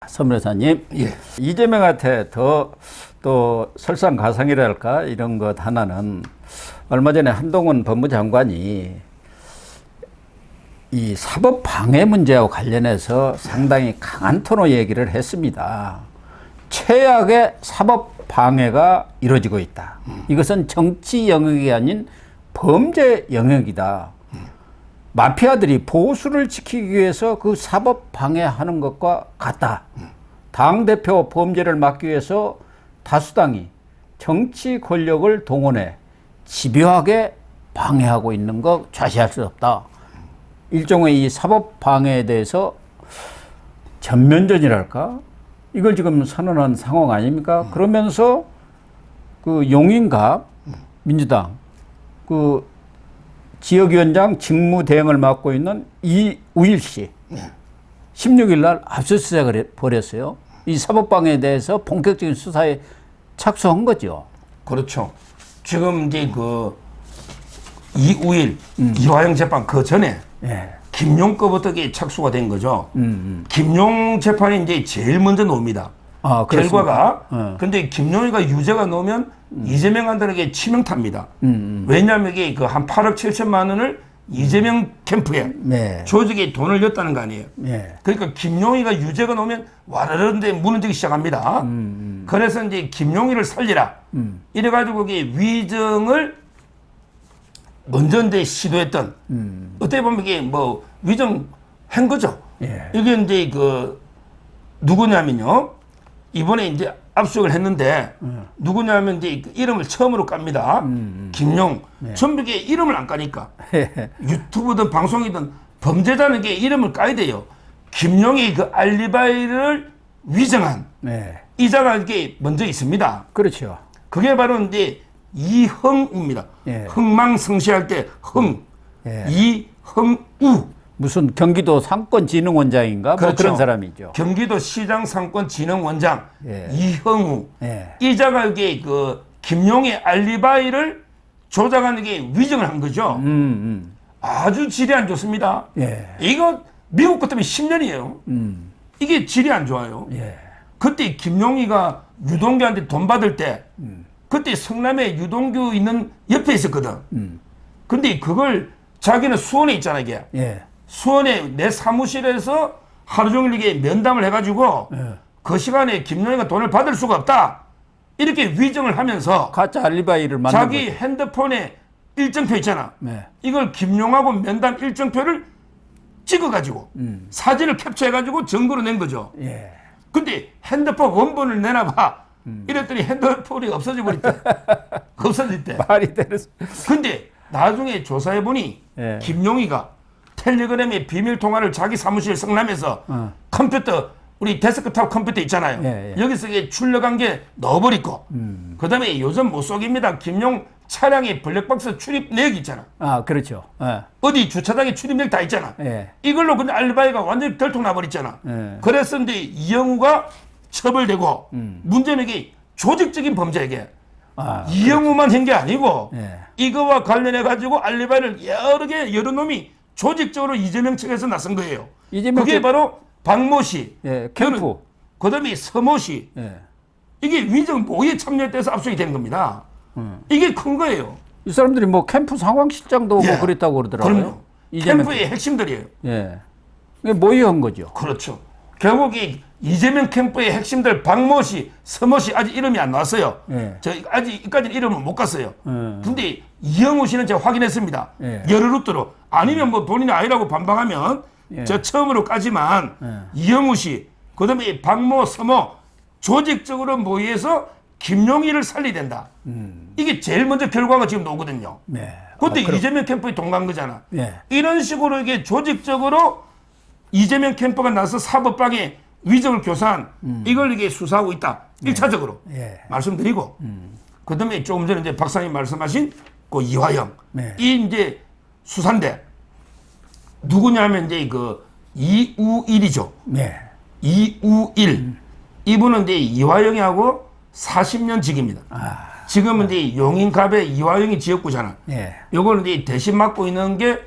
서무사님, 예. 이재명한테 더 또 설상가상이랄까 이런 것 하나는 얼마 전에 한동훈 법무장관이 이 사법 방해 문제와 관련해서 상당히 강한 톤으로 얘기를 했습니다. 최악의 사법 방해가 이루어지고 있다. 이것은 정치 영역이 아닌 범죄 영역이다. 마피아들이 보수를 지키기 위해서 그 사법 방해하는 것과 같다. 당대표 범죄를 막기 위해서 다수당이 정치 권력을 동원해 집요하게 방해하고 있는 거 좌시할 수 없다. 일종의 이 사법 방해에 대해서 전면전이랄까? 이걸 지금 선언한 상황 아닙니까? 그러면서 그 용인갑 민주당 그 지역위원장 직무 대행을 맡고 있는 이우일 씨 16일 날 압수수색을 벌였어요. 이 사법방해에 대해서 본격적인 수사에 착수한 거죠. 그렇죠. 지금 이제 그 이우일 이화영 재판 그 전에 예. 김용 거부터 착수가 된 거죠. 김용 재판이 이제 제일 먼저 나옵니다. 아, 결과가. 근데 김용이가 유죄가 나오면 이재명한테는 치명타입니다. 왜냐하면 이게 그 한 8억 7천만 원을 이재명 캠프에 네. 조직에 돈을 줬다는 거 아니에요. 네. 그러니까 김용이가 유죄가 나오면 와르르는데 무너지기 시작합니다. 그래서 이제 김용이를 살리라. 이래가지고 이게 위정을 먼저 이제 시도했던 어떻게 보면 이게 뭐 위정한 거죠. 예. 이게 이제 그 누구냐면요. 이번에 이제 압수수색을 했는데 누구냐면 이제 그 이름을 처음으로 깝니다. 김용. 전부 게 이름을 안 까니까 유튜브든 방송이든 범죄자는 게 이름을 까야 돼요. 김용이 그 알리바이를 위정한 네. 이자가 이게 먼저 있습니다. 그렇죠. 그게 바로 이제 이흥우입니다. 예. 흥망성쇠할 때 흥, 예. 이흥우. 무슨 경기도 상권진흥원장인가 그렇죠. 뭐 그런 사람이죠. 경기도 시장상권진흥원장 예. 이흥우. 예. 이자가 이게 그 김용의 알리바이를 조작하는 게 위정을 한 거죠. 아주 질이 안 좋습니다. 예. 이거 미국 같으면 10년이에요. 이게 질이 안 좋아요. 예. 그때 김용희가 유동규한테 돈 받을 때 그때 성남에 유동규 있는 옆에 있었거든. 근데 그걸 자기는 수원에 있잖아 이게. 예. 수원에 내 사무실에서 하루 종일 이게 면담을 해가지고 예. 그 시간에 김용희가 돈을 받을 수가 없다. 이렇게 위정을 하면서 가짜 알리바이를 만든 자기 거죠. 핸드폰에 일정표 있잖아. 네. 이걸 김용하고 면담 일정표를 찍어가지고 사진을 캡처해가지고 증거로 낸 거죠. 예. 근데 핸드폰 원본을 내놔봐. 이랬더니 핸드폰이 없어져 버렸대. 없어졌대. 말이 되는. 근데 나중에 조사해보니 예. 김용희가 텔레그램의 비밀 통화를 자기 사무실 성남에서 컴퓨터 우리 데스크탑 컴퓨터 있잖아요. 예, 예. 여기서 이게 출력한 게 넣어버리고 그다음에 요즘 못 속입니다. 김용 차량에 블랙박스 출입 내역 있잖아. 아, 그렇죠. 예. 어디 주차장에 출입 내역 다 있잖아. 예. 이걸로 근데 알바이가 완전히 들통나버렸잖아. 예. 그래서 이제 이영우가 처벌되고 문제는 이게 조직적인 범죄에게 아, 이영우만 한 게 아니고 예. 이거와 관련해 가지고 알리바이를 여러 놈이 조직적으로 이재명 측에서 나선 거예요. 이재명 그게 측- 바로 박모 씨, 예, 캠프. 그다음에 서모 씨. 예. 이게 위정 모의에 참여돼서 압수이 된 겁니다. 이게 큰 거예요. 이 사람들이 뭐 캠프 상황실장도 예. 오고 그랬다고 그러더라고요. 그럼요. 이재명 캠프의 핵심들이에요. 예. 이게 모의한 거죠. 그렇죠. 결국 이 이재명 캠프의 핵심들 박모 씨, 서모 씨 아직 이름이 안 나왔어요. 예. 저 아직까지 이름을 못 갔어요. 음. 근데 이영우 씨는 제가 확인했습니다. 예. 여러 루트로 아니면 뭐 본인이 아니라고 반박하면 예. 저 처음으로까지만 예. 이영우 씨, 그다음에 박모, 서모 조직적으로 모의해서 김용희를 살려야 된다. 이게 제일 먼저 결과가 지금 나오거든요. 네. 그때 그럼- 이재명 캠프에 동간 거잖아. 예. 이런 식으로 이게 조직적으로 이재명 캠프가 나서 사법방해 위정을 교사한 이걸 이게 수사하고 있다. 1차적으로 예. 말씀드리고 그다음에 조금 전에 이제 박사님 말씀하신 그 이화영 네. 이 이제 수사인데 누구냐면 이제 그 이우일이죠. 네. 이우일 이분은 이제 이화영이하고 40년 직입니다. 지금은 이제 용인갑의 이화영이 지역구잖아. 예. 요거는 이제 대신 맡고 있는 게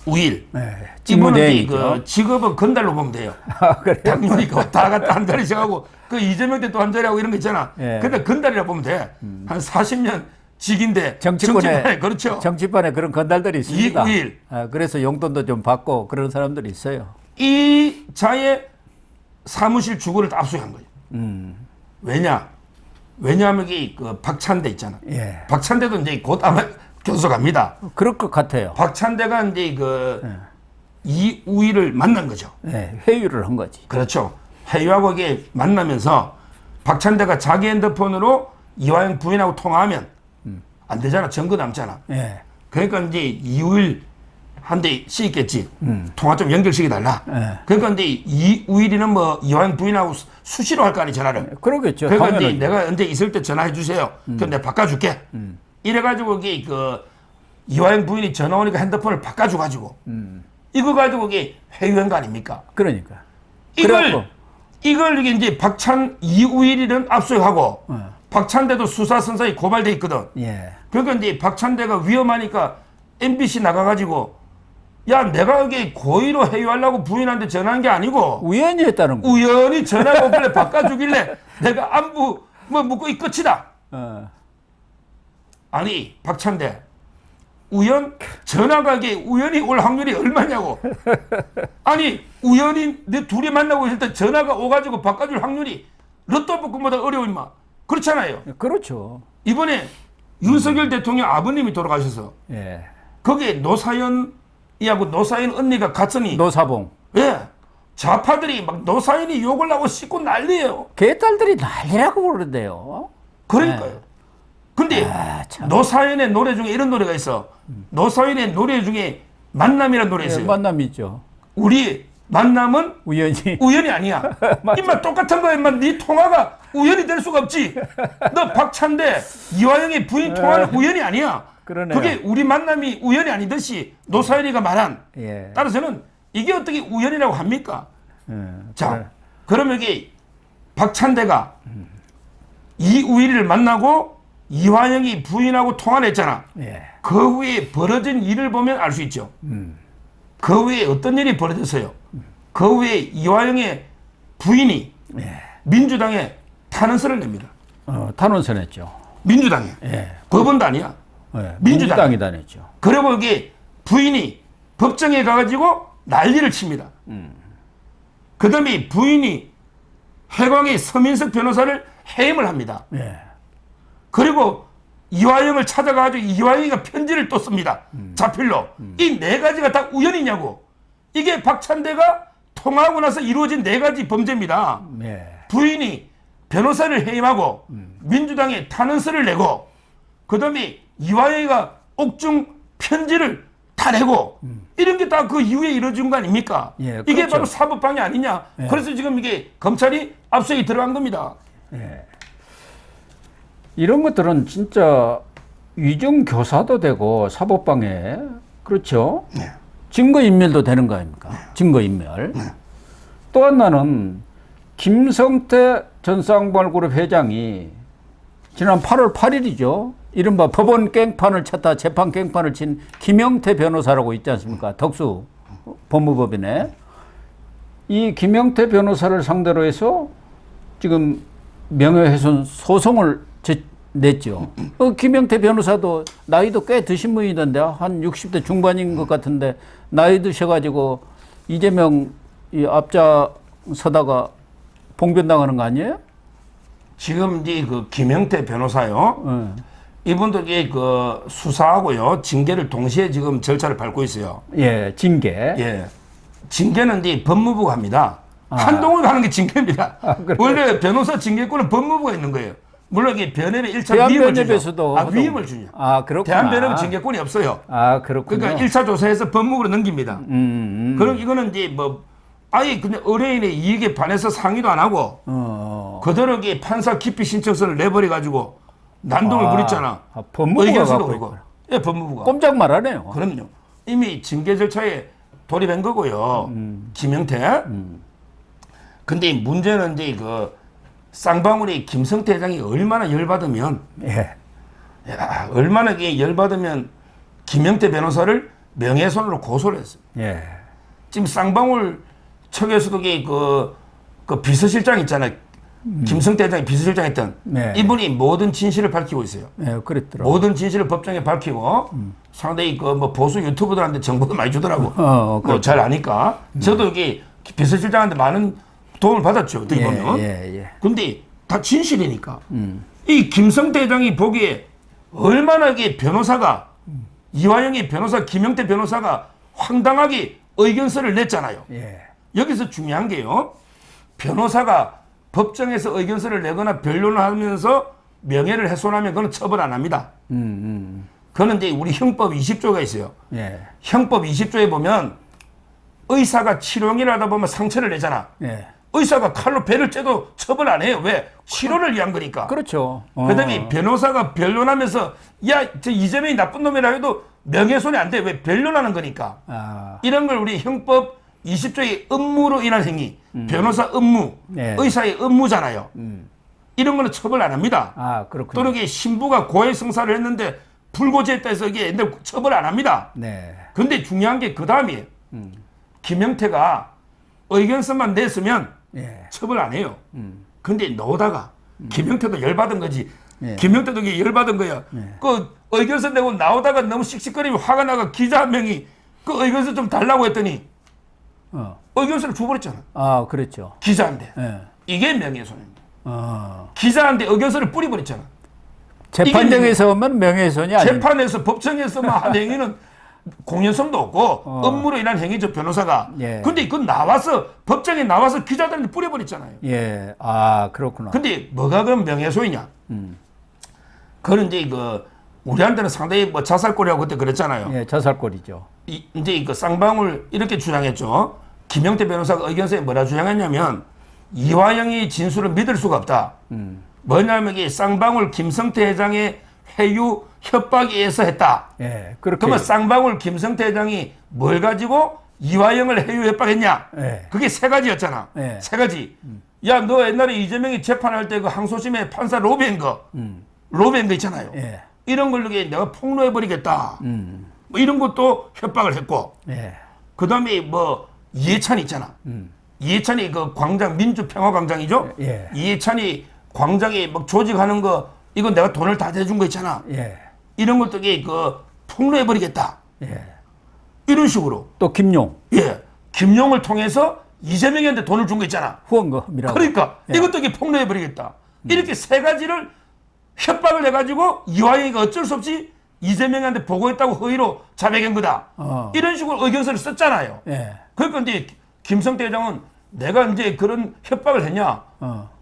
우일. 네. 이분은 직무대행이죠. 그 직업은 건달로 보면 돼요. 아, 그래요? 당연히 왔다 갔다 한 자리씩 하고 그 이재명 때 또 한 자리 하고 이런 거 있잖아. 예. 근데 건달이라 보면 돼. 한 40년 직인데 정치권에 그렇죠. 정치판에 그런 건달들이 있습니다. 이우일. 아, 그래서 용돈도 좀 받고 그런 사람들이 있어요. 이 자의 사무실 주거를 다 압수한 거예요. 왜냐하면 이게 그 박찬대 있잖아. 예. 박찬대도 이제 곧 아마 교수 갑니다. 그럴 것 같아요. 박찬대가 이제 그 이우일을 만난 거죠. 예, 회유를 한 거지. 그렇죠. 회유하고 이게 만나면서 박찬대가 자기 핸드폰으로 이화영 부인하고 통화하면 안 되잖아. 증거 남잖아. 예. 그러니까 이제 이우일 한 대 씌겠지. 통화 좀 연결시켜 달라. 예. 그러니까 이제 이우일이는 뭐 이화영 부인하고 수시로 할 거 아니 전화를. 그러겠죠. 그러니까 이제 당연하죠. 내가 언제 있을 때 전화해 주세요. 그럼 내가 바꿔줄게. 이래가지고 이게 그 이화영 부인이 전화 오니까 핸드폰을 바꿔줘가지고 이거 가지고 이게 회유한 거 아닙니까? 그러니까. 이걸 이게 이제 이우일이는 압수하고 박찬대도 수사 선상에 고발돼 있거든. 예. 그러니까 이제 박찬대가 위험하니까 MBC 나가가지고 야 내가 이게 고의로 회유하려고 부인한테 전화한 게 아니고 우연히 했다는 거. 우연히 전화가 오길래 바꿔주길래 내가 안부 뭐 묻고 이 끝이다. 아니 박찬대 전화가 이게 우연히 올 확률이 얼마냐고. 아니 우연히 내 둘이 만나고 있을 때 전화가 오가지고 바꿔줄 확률이 로또 복권보다 어려워 임마. 그렇잖아요. 그렇죠. 이번에 윤석열 대통령 아버님이 돌아가셔서 예. 거기에 노사연이하고 노사연 언니가 갔으니 노사봉. 예 좌파들이 막 노사연이 욕을 하고 씻고 난리예요. 개딸들이 난리라고 부르는데요. 그러니까요. 근데 참. 노사연의 노래 중에 이런 노래가 있어. 노사연의 노래 중에 만남이라는 노래 예, 있어요. 만남이죠. 우리 만남은 우연히. 아니야. 임마 똑같은 거야. 임마 네 통화가 우연이 될 수가 없지. 너 박찬대 이화영의 부인 통화는 우연이 아니야. 그러네요. 그게 우리 만남이 우연이 아니듯이 노사연이가 말한. 예. 따라서는 이게 어떻게 우연이라고 합니까? 자, 그래. 그러면 이게 박찬대가 이우일을 만나고 이화영이 부인하고 통화를 했잖아. 예. 그 후에 벌어진 일을 보면 알 수 있죠. 그 후에 어떤 일이 벌어졌어요. 그 후에 이화영의 부인이 예. 민주당에 탄원서를 냅니다. 탄원서 냈죠. 민주당에. 예. 법원도 아니야. 예. 민주당. 민주당이 다 냈죠. 그리고 이게 부인이 법정에 가가지고 난리를 칩니다. 그 다음에 부인이 해광의 서민석 변호사를 해임을 합니다. 예. 그리고 이화영을 찾아가가지고 이화영이가 편지를 또 씁니다. 자필로. 이 네 가지가 다 우연이냐고. 이게 박찬대가 통화하고 나서 이루어진 네 가지 범죄입니다. 예. 부인이 변호사를 해임하고 민주당에 탄원서를 내고 그다음에 이화영이가 옥중 편지를 다 내고 이런 게 다 그 이후에 이루어진 거 아닙니까? 예, 이게 그렇죠. 바로 사법방해 아니냐? 예. 그래서 지금 이게 검찰이 압수에 들어간 겁니다. 이런 것들은 진짜 위증 교사도 되고 사법방해 그렇죠. 네. 증거인멸도 되는 거 아닙니까? 증거인멸. 또 하나는 김성태 전 쌍방울그룹 회장이 지난 8월 8일이죠. 이른바 법원 깽판을 쳤다 재판 깽판을 친 김영태 변호사라고 있지 않습니까? 덕수 법무법인에. 이 김영태 변호사를 상대로 해서 지금 명예훼손 소송을 냈죠. 김영태 변호사도 나이도 꽤 드신 분이던데 한 60대 중반인 것 같은데 나이 드셔가지고 이재명 이 앞자 서다가 봉변당하는 거 아니에요? 지금 이제 그 김영태 변호사요. 이분도 이게 그 수사하고요 징계를 동시에 지금 절차를 밟고 있어요. 예, 징계. 예, 징계는 이제 법무부가 합니다. 한동훈 가는 게 징계입니다. 원래 변호사 징계권은 법무부가 있는 거예요. 물론 이게 변협의 1차 위임을 주죠. 위임을 주냐. 그렇구나. 대한변협은 징계권이 없어요. 그렇군요. 그러니까 1차 조사에서 법무부로 넘깁니다. 그럼 이거는 이제 뭐 아예 그냥 의뢰인의 이익에 반해서 상의도 안 하고 그대로 이게 판사 기피 신청서를 내버려 가지고 난동을 부렸잖아. 법무부가 의견서도 갖고 그러고. 있구나. 예, 법무부가. 꼼짝 말하네요. 그럼요. 이미 징계 절차에 돌입한 거고요. 김영태. 근데 문제는 이제 그 쌍방울이 김성태 회장이 얼마나 열받으면 예. 얼마나 열받으면 김영태 변호사를 명예훼손으로 고소를 했어요. 예. 지금 쌍방울 측에서도 그 비서실장 있잖아요. 김성태 회장이 비서실장 했던 네. 이분이 모든 진실을 밝히고 있어요. 예, 그랬더라고. 모든 진실을 법정에 밝히고 상당히 그 뭐 보수 유튜버들한테 정보도 많이 주더라고. 잘 아니까. 저도 여기 비서실장한테 많은 도움을 받았죠. 어떻게 보면. 예. 근데 다 진실이니까. 이 김성태 회장이 보기에 얼마나 이게 변호사가 이화영의 변호사 김영태 변호사가 황당하게 의견서를 냈잖아요. 예. 여기서 중요한 게요. 변호사가 법정에서 의견서를 내거나 변론을 하면서 명예를 훼손하면 그건 처벌 안 합니다. 그거는 이제 우리 형법 20조가 있어요. 예. 형법 20조에 보면 의사가 치료를 하다 보면 상처를 내잖아. 예. 의사가 칼로 배를 째도 처벌 안 해요. 왜? 치료를 위한 거니까. 그렇죠. 그다음에 변호사가 변론하면서 야, 저 이재명이 나쁜 놈이라 해도 명예훼손이 안 돼. 왜? 변론하는 거니까. 아. 이런 걸 우리 형법 20조의 업무로 인한 행위, 변호사 업무, 네. 의사의 업무잖아요. 이런 거는 처벌 안 합니다. 아, 그렇군요. 또는 이게 신부가 고해성사를 했는데 불고지했다 해서 이게 옛날 처벌 안 합니다. 네. 근데 중요한 게 그 다음이에요. 김영태가 의견서만 냈으면 예. 처벌 안 해요. 근데 넣다가 김영태도 열받은 거지. 예. 김영태도 이게 열받은 거야. 그 의견서 내고 나오다가 너무 씩씩거리면 화가 나가 기자 한 명이 그 의견서 좀 달라고 했더니 의견서를 줘버렸잖아. 아, 그렇죠. 기자한테. 예. 이게 명예훼손입니다. 기자한테 의견서를 뿌려버렸잖아. 재판정에서 오면 명예훼손이 아니에요. 재판에서 법정에서만 한 행위는 공연성도 없고 업무로 인한 행위죠, 변호사가. 예. 근데 그건 나와서 법정에 나와서 기자들한테 뿌려버렸잖아요. 예. 아, 그렇구나. 근데 뭐가 그럼 명예훼손이냐? 그런 이제 그 우리한테는 상당히 뭐 자살골이라고 그때 그랬잖아요. 예, 자살골이죠. 이제 그 쌍방울 이렇게 주장했죠. 김영태 변호사가 의견서에 뭐라 주장했냐면 이화영이 진술을 믿을 수가 없다. 뭐냐면 이게 쌍방울 김성태 회장의 회유 협박에 의해서 했다. 예, 그렇게. 그러면 쌍방울 김성태 회장이 뭘 가지고 이화영을 회유 협박했냐? 예. 그게 세 가지였잖아. 예. 세 가지. 야, 너 옛날에 이재명이 재판할 때 그 항소심에 판사 로비한 거, 로비한 거 있잖아요. 예. 이런 걸로 내가 폭로해버리겠다. 뭐 이런 것도 협박을 했고, 예. 그 다음에 뭐 이해찬이 있잖아. 이해찬이 그 광장 민주평화광장이죠. 예. 이해찬이 광장에 막 조직하는 거 이거 내가 돈을 다 대준 거 있잖아. 예. 이런 것도 그 폭로해버리겠다. 예. 이런 식으로. 또 김용 예. 김용을 통해서 이재명한테 돈을 준 거 있잖아. 후원금이라고. 그러니까 예. 이것도 이게 폭로해버리겠다. 이렇게 세 가지를 협박을 해가지고 이화영이가 어쩔 수 없이 이재명한테 보고했다고 허위로 자백한 거다. 이런 식으로 의견서를 썼잖아요. 예. 그러니까 이제 김성태 회장은 내가 이제 그런 협박을 했냐?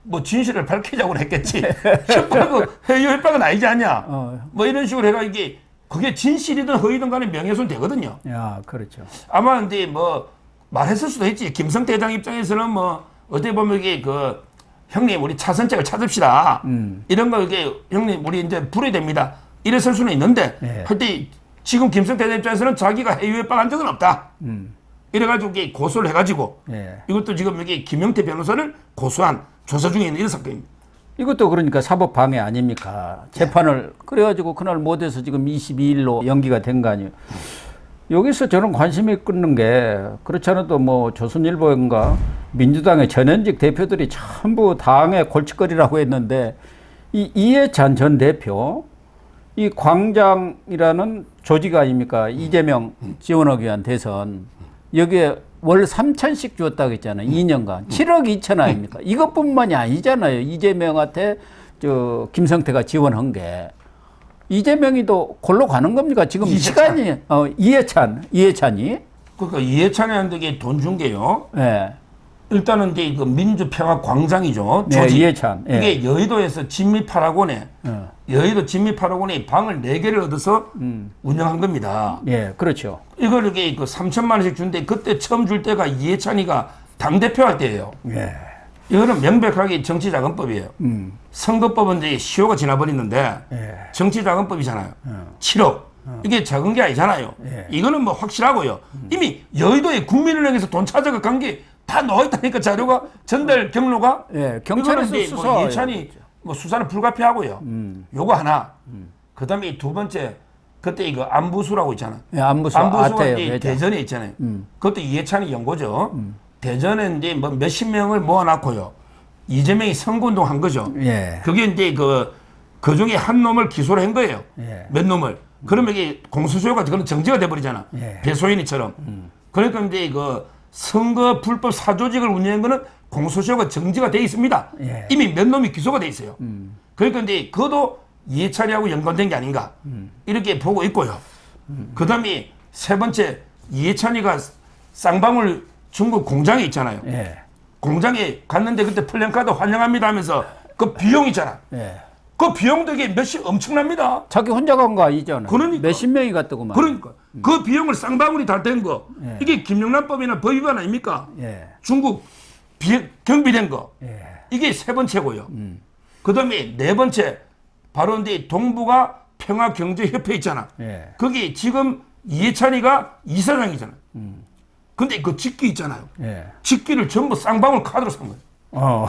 뭐 진실을 밝히자고 했겠지. 협박은 회유 협박은 아니지 않냐? 뭐 이런 식으로 해가 이게 그게 진실이든 허위든 간에 명예훼손 되거든요. 야, 그렇죠. 아마 근데 뭐 말했을 수도 있지. 김성태 회장 입장에서는 뭐 어떻게 보면 이게 그 형님 우리 차선책을 찾읍시다. 이런 거 이게 형님 우리 이제 불어야 됩니다. 이랬을 수는 있는데 예. 할때 지금 김성태 회장 입장에서는 자기가 해유 협박한 적은 없다. 이래가지고 이게 고소를 해가지고 예. 이것도 지금 여기 김영태 변호사를 고소한 조사 중에 있는 이런 사건입니다. 이것도 그러니까 사법 방해 아닙니까? 재판을 그래가지고 그날 못해서 지금 22일로 연기가 된 거 아니에요. 여기서 저는 관심이 끄는 게 그렇지 않아도 뭐 조선일보인가 민주당의 전현직 대표들이 전부 당의 골칫거리라고 했는데 이 이해찬 전 대표 이 광장이라는 조직 아닙니까? 이재명 지원하기 위한 대선 여기에 월 3천씩 주었다고 했잖아요. 2년간 7억 2천 아닙니까? 이것뿐만이 아니잖아요. 이재명한테 저 김성태가 지원한 게 이재명이도 골로 가는 겁니까? 지금 이해찬. 시간이 이해찬이 그러니까 이해찬한테 돈 준 게요. 예. 일단은 이제 그 민주평화광장이죠. 네, 조직. 이해찬. 예. 이게 여의도에서 진미파라곤에 여의도 진미파라곤에 방을 4개를 얻어서 운영한 겁니다. 예, 그렇죠. 이걸 이렇게 그 3천만 원씩 준데 그때 처음 줄 때가 이해찬이가 당대표 할 때예요. 예. 이거는 명백하게 정치자금법이에요. 선거법은 이제 시효가 지나버렸는데 예. 정치자금법이잖아요. 7억. 이게 적은 게 아니잖아요. 예. 이거는 뭐 확실하고요. 이미 여의도에 국민은행에서 돈 찾아가 간 게 다 나와 있다니까 자료가 전달 경로가. 예, 경찰에서 이거는 이제 뭐 수사. 예찬이 뭐 수사는 불가피하고요. 요거 하나. 그다음에 두 번째 그때 이거 안부수라고 있잖아. 예, 안부수 안부수가 아태요, 이제 회장. 대전에 있잖아요. 그것도 이해찬이 연고죠. 대전에 이제 뭐 몇십 명을 모아놨고요. 이재명이 선거운동 한 거죠. 예. 그게 이제 그 중에 한 놈을 기소를 한 거예요. 예. 몇 놈을. 그러면 이게 공소시효가 그건 정지가 돼버리잖아. 예. 배소인이처럼. 그러니까 이제 그 선거 불법 사조직을 운영한 거는 공소시효가 정지가 돼 있습니다. 예. 이미 몇 놈이 기소가 돼 있어요. 그러니까 이제 그것도 이해찬이하고 연관된 게 아닌가 이렇게 보고 있고요. 그다음에 세 번째 이해찬이가 쌍방울 중국 공장에 있잖아요. 예. 공장에 갔는데 그때 플랜카드 환영합니다 하면서 그 비용 있잖아. 예. 그 비용도 이게 몇십 엄청납니다. 자기 혼자 간 거 아니잖아요. 그러니까. 몇십 명이 갔더구만. 그러니까 그 비용을 쌍방울이 다 된 거. 예. 이게 김영란법이나 법 위반 아닙니까? 예. 중국 경비된 거. 예. 이게 세 번째고요. 그다음에 네 번째 바로 이제 동북아 평화경제협회 있잖아. 예. 거기 지금 이해찬이가 이사장이잖아. 근데 그 직기 있잖아요. 예. 직기를 전부 쌍방울 카드로 산 거예요. 어.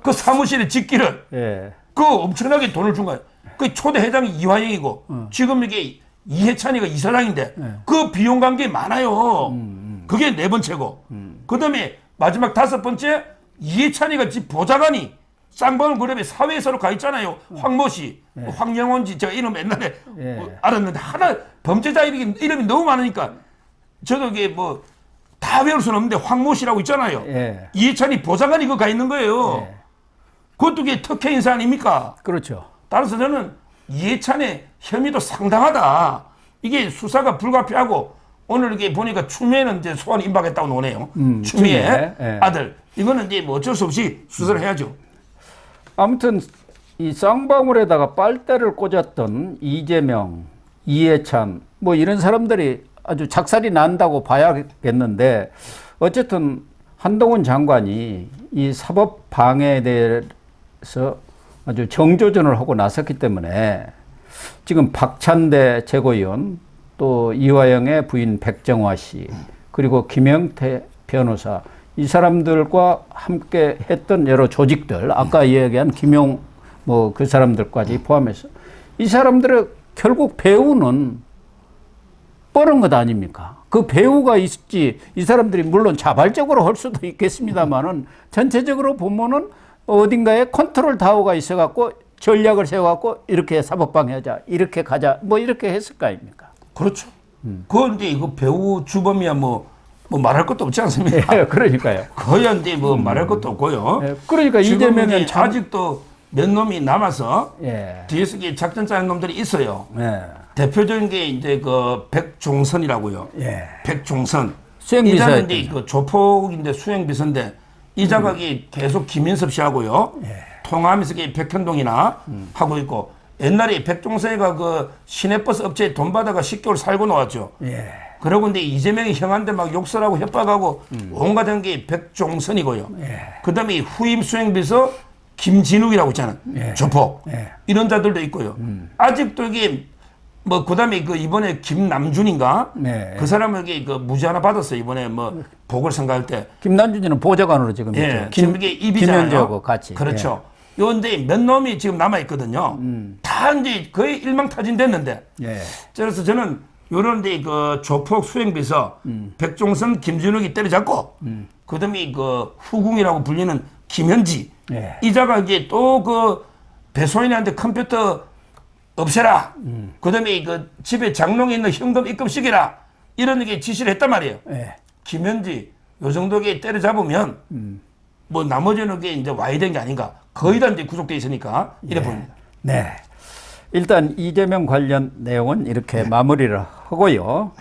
그 사무실의 직기를 예. 그 엄청나게 돈을 준 거예요. 그 초대 회장이 이화영이고 지금 이게 이해찬이가 이사장인데 그 비용 관계 많아요. 그게 네 번째고. 그다음에 마지막 다섯 번째 이해찬이가 집 보좌관이 쌍방울 그룹에 사회에서로 가 있잖아요. 황모 씨, 뭐 황영원지 제가 이름 옛날에 알았는데 하나 범죄자 이름이 너무 많으니까 저도 이게 뭐 다 외울 수는 없는데 황모 씨라고 있잖아요. 예. 이해찬이 보좌관이 그 가 있는 거예요. 예. 그것도 이게 특혜 인사 아닙니까? 그렇죠. 따라서 저는 이해찬의 혐의도 상당하다. 이게 수사가 불가피하고 오늘 이게 보니까 추미애는 이제 소환 임박했다고 노네요. 추미애 추미애, 예. 아들. 이거는 이제 뭐 어쩔 수 없이 수사를 해야죠. 아무튼 이 쌍방울에다가 빨대를 꽂았던 이재명, 이해찬 뭐 이런 사람들이 아주 작살이 난다고 봐야겠는데 어쨌든 한동훈 장관이 이 사법 방해에 대해서 아주 정조전을 하고 나섰기 때문에 지금 박찬대 최고위원 또 이화영의 부인 백정화 씨 그리고 김영태 변호사 이 사람들과 함께 했던 여러 조직들 아까 이야기한 김용 뭐 그 사람들까지 포함해서 이 사람들의 결국 배후는 뻔한 것 아닙니까? 그 배후가 있지 이 사람들이 물론 자발적으로 할 수도 있겠습니다만은 전체적으로 보면은 어딘가에 컨트롤 타워가 있어갖고 전략을 세워갖고 이렇게 사법방해하자 이렇게 가자 뭐 이렇게 했을 거 아닙니까? 그렇죠. 그건 이제 이거 배우 주범이야 뭐 말할 것도 없지 않습니까? 예, 그러니까요. 거의 이제 뭐 말할 것도 없고요. 예, 그러니까 이재명은 참 아직도 몇 놈이 남아서 예. 뒤에서 작전 짜는 놈들이 있어요. 예. 대표적인 게 이제 그 백종선이라고요. 예. 백종선. 수행비서였죠. 이자는 이제 그 조폭인데 수행비서인데 이 자각이 계속 김인섭 씨하고요. 통화하면서 백현동이나 하고 있고 옛날에 백종선이가 그 시내버스 업체에 돈 받아가 10개월 살고 나왔죠. 예. 그러고 근데 이재명이 형한테 막 욕설하고 협박하고 온갖 한 게 백종선이고요. 그다음에 후임 수행비서 김진욱이라고 있잖아. 조폭. 이런 자들도 있고요. 아직도 이게 뭐 그다음에 그 이번에 김남준인가 그 사람에게 그 무죄 하나 받았어요. 이번에 뭐 보궐선거할 때. 김남준이는 보좌관으로 지금 있죠. 예. 지금 이게 입이잖아요. 김현재하고 같이. 그렇죠. 요런데 몇 놈이 지금 남아 있거든요. 다 이제 거의 일망타진됐는데. 예. 그래서 저는 요런데 그 조폭 수행비서 백종선 김준욱이 때려잡고 그다음에 그 후궁이라고 불리는 김현지 예. 이자가 이제 또 그 배소인한테 컴퓨터 없애라. 그다음에 그 집에 장롱에 있는 현금 입금시키라. 이런 게 지시를 했단 말이에요. 예. 김현지 요 정도게 때려잡으면 뭐 나머지는 게 이제 와야 된 게 아닌가. 거의 다 이제 구속돼 있으니까 이래 봅니다. 네. 일단 이재명 관련 내용은 이렇게 마무리를 하고요.